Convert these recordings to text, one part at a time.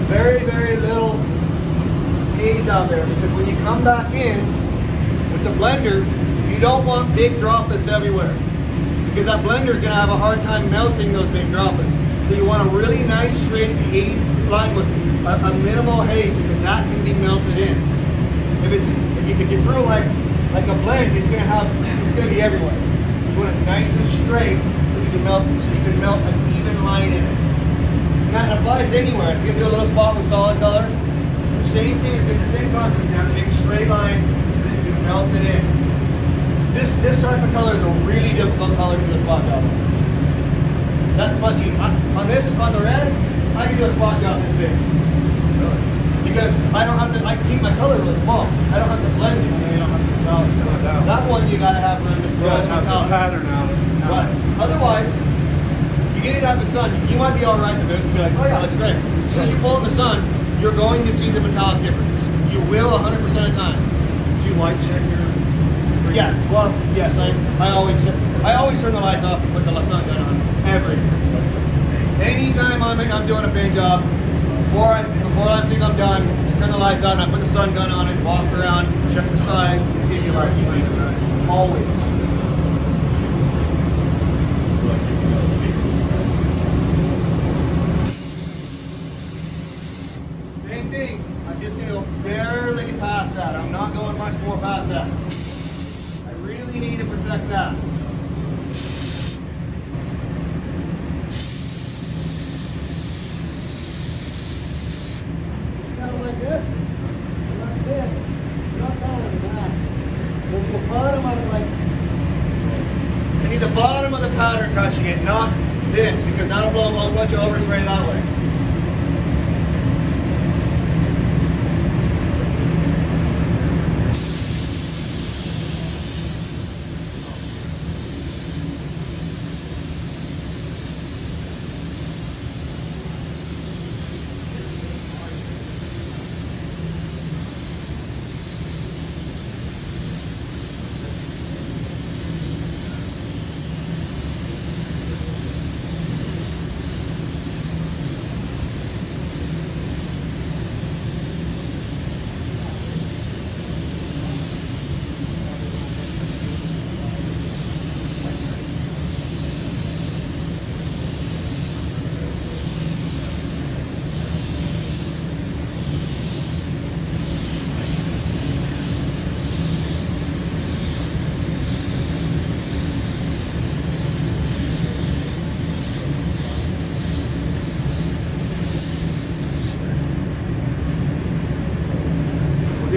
very, very little haze out there, because when you come back in with the blender, you don't want big droplets everywhere, because that blender is going to have a hard time melting those big droplets. So you want a really nice straight haze line with a minimal haze, because that can be melted in. If you throw like a blend, it's going to be everywhere. You want it nice and straight so you can melt an even line in it. And that applies anywhere. If you do a little spot with solid color, the same thing is the same concept. You have to make a straight line so that you can melt it in. This type of color is a really difficult color to do a spot job on. That's much easier. On the red, I can do a spot job this big. Really? Because I keep my color really small. I don't have to blend it. You don't have to metallic. That one you gotta have this metallic pattern out. Right. Otherwise, you get it out in the sun, you might be alright in the booth and be like, oh yeah, that's great. As soon as you pull it in the sun, you're going to see the metallic difference. You will 100% of the time. Do you light check your? Yeah. Well, yes. I always turn the lights off and put the sun gun on. Anytime I'm doing a paint job, before I think I'm done, I turn the lights on, I put the sun gun on it, walk around, check the sides, and see if you like it. Always. Same thing. I'm just going to barely past that. I'm not going much more past that. I really need to protect that. I need the bottom of the powder touching it, not this, because that'll blow a bunch of overspray that way.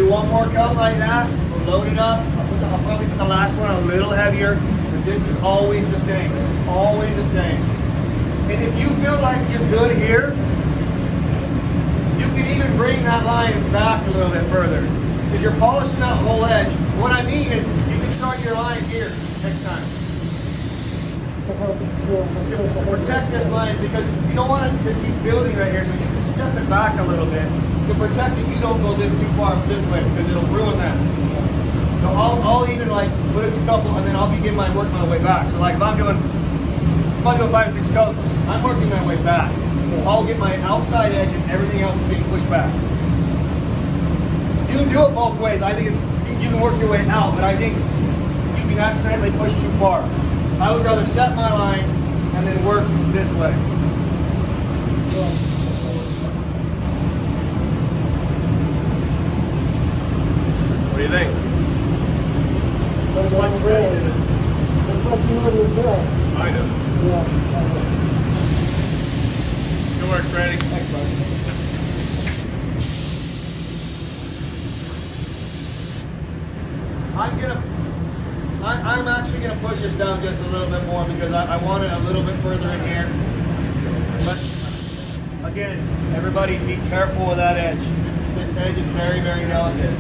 One more coat like that, we'll load it up. I'll probably put the last one a little heavier, but this is always the same. This is always the same. And if you feel like you're good here, you can even bring that line back a little bit further, because you're polishing that whole edge. What I mean is, you can start your line here next time. To protect this line, because you don't want it to keep building right here, so you can step it back a little bit to protect it. You don't go this too far this way, because it'll ruin that. So I'll even like put it to a couple, and then I'll begin my work my way back. So like if I'm doing 5 or 6 coats, I'm working my way back. I'll get my outside edge and everything else is being pushed back. You can do it both ways. I think you can work your way out, but I think you can accidentally push too far. I would rather set my line and then work this way. What do you think? That's like Fred. That's like you would as well. I know. Yeah. Good work, Freddie. Thanks, buddy. I'm actually gonna push this down just a little bit more, because I want it a little bit further in here. But again, everybody be careful with that edge. This edge is very, very delicate.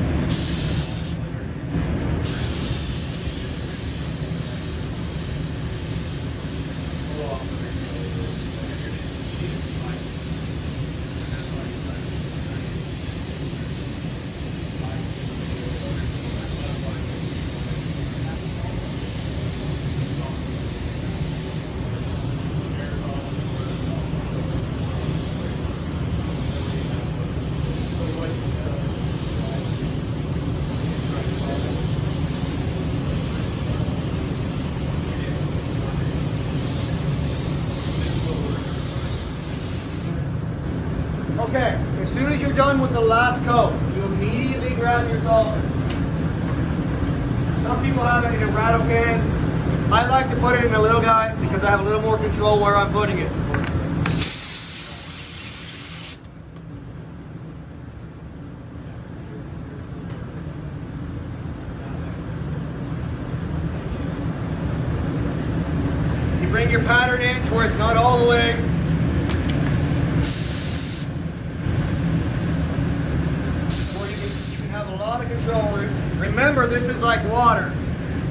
Okay, as soon as you're done with the last coat, you immediately grab your solvent. Some people have it in a rattle can. I like to put it in a little guy because I have a little more control where I'm putting it. You bring your pattern in to where it's not all the way. You can have a lot of control. Remember, this is like water.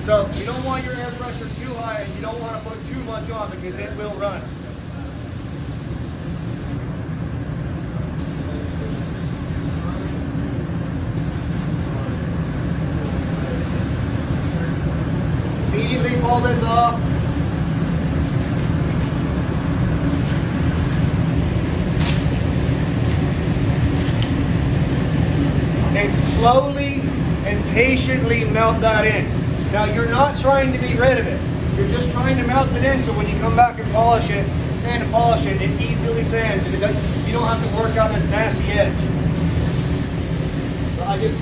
So you don't want your air pressure too high and you don't want to put too much on because it will run. Immediately pull this off. And slowly and patiently melt that in. Now you're not trying to be rid of it. You're just trying to melt it in so when you come back and polish it, sand and polish it, it easily sands. And you don't have to work out this nasty edge. So I just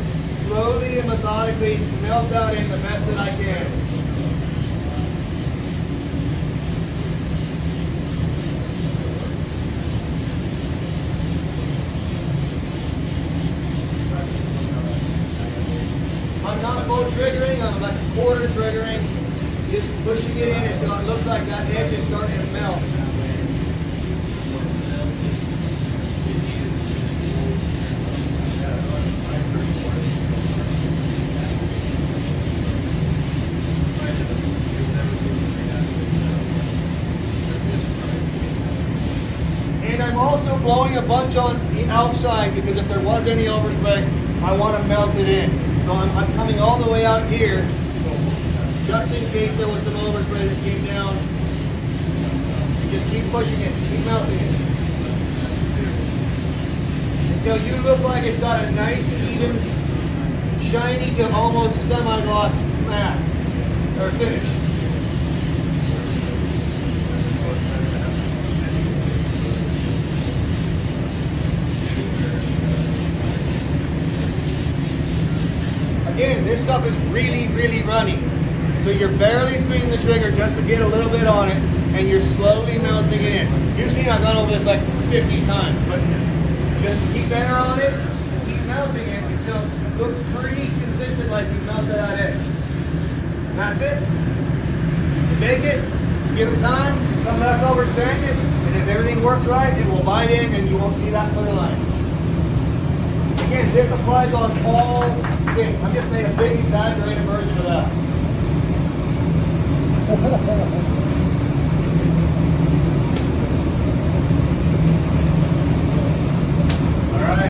slowly and methodically melt that in the best that I can. I'm not full triggering, I'm like a quarter triggering. Just pushing it in until it looks like that edge is starting to melt. And I'm also blowing a bunch on the outside because if there was any overspray, I want to melt it in. So I'm coming all the way out here, just in case there was some overspray that came down. You just keep pushing it, keep melting it. Until you look like it's got a nice, even, shiny to almost semi-gloss mat, or finish. Again, this stuff is really, really runny. So you're barely squeezing the trigger just to get a little bit on it, and you're slowly melting it in. You've seen I've done all this like 50 times, but just keep air on it, keep melting it until it looks pretty consistent like you've melted that edge. And that's it. You bake it, give it time, come back over and sand it, and if everything works right, it will bite in and you won't see that clear line. Again, this applies on all things. I've just made a big exaggerated version of that.